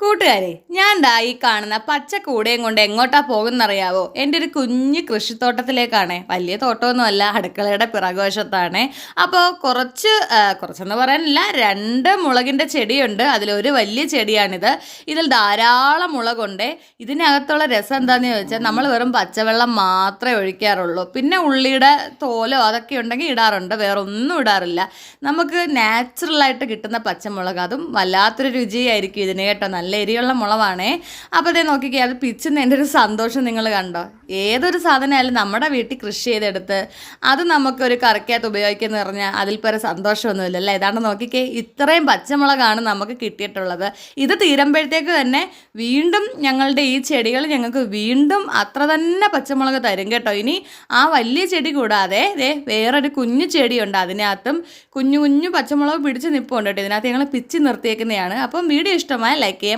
കൂട്ടുകാരെ ഞാൻ ദാ ഈ കാണുന്ന പച്ച കൂടയും കൊണ്ട് എങ്ങോട്ടാ പോകുന്നറിയാവോ? എൻ്റെ ഒരു കുഞ്ഞ് കൃഷിത്തോട്ടത്തിലേക്കാണ്. വലിയ തോട്ടമൊന്നുമല്ല, അടുക്കളയുടെ പിറകുവശത്താണ്. അപ്പോൾ കുറച്ചെന്ന് പറയാനില്ല, 2 മുളകിൻ്റെ ചെടിയുണ്ട്. അതിലൊരു വലിയ ചെടിയാണിത്. ഇതിൽ ധാരാളം മുളകുണ്ട്. ഇതിനകത്തുള്ള രസം എന്താണെന്ന് ചോദിച്ചാൽ നമ്മൾ വെറും പച്ചവെള്ളം മാത്രമേ ഒഴിക്കാറുള്ളൂ. പിന്നെ ഉള്ളിയുടെ തോലോ അതൊക്കെ ഉണ്ടെങ്കിൽ ഇടാറുണ്ട്, വേറെ ഒന്നും ഇടാറില്ല. നമുക്ക് നാച്ചുറലായിട്ട് കിട്ടുന്ന പച്ചമുളക്, അതും വല്ലാത്തൊരു രുചിയായിരിക്കും ഇതിന് കേട്ടോ. നല്ല എരിയുള്ള മുളകാണേ. അപ്പോൾ അതേ നോക്കിക്കേ, അത് പിച്ചുന്നതിൻ്റെ ഒരു സന്തോഷം നിങ്ങൾ കണ്ടോ? ഏതൊരു സാധനമായാലും നമ്മുടെ വീട്ടിൽ കൃഷി ചെയ്തെടുത്ത് അത് നമുക്കൊരു കറിക്കകത്ത് ഉപയോഗിക്കുന്ന പറഞ്ഞാൽ അതിൽ പരം സന്തോഷമൊന്നുമില്ലല്ലേ. ഏതാണ്ട് നോക്കിക്കേ, ഇത്രയും പച്ചമുളകാണ് നമുക്ക് കിട്ടിയിട്ടുള്ളത്. ഇത് തീരുമ്പോഴത്തേക്ക് തന്നെ വീണ്ടും ഞങ്ങളുടെ ഈ ചെടികൾ ഞങ്ങൾക്ക് വീണ്ടും അത്ര തന്നെ പച്ചമുളക് തരും കേട്ടോ. ഇനി ആ വലിയ ചെടി കൂടാതെ വേറൊരു കുഞ്ഞു ചെടിയുണ്ട്, അതിനകത്തും കുഞ്ഞു കുഞ്ഞു പച്ചമുളക് പിടിച്ച് നിൽപ്പുണ്ട് കേട്ടോ. ഇതിനകത്ത് ഞങ്ങൾ പിച്ചി നിർത്തിയേക്കുന്നതാണ്. അപ്പം വീഡിയോ ഇഷ്ടമായ ലൈക്ക് ചെയ്യാം.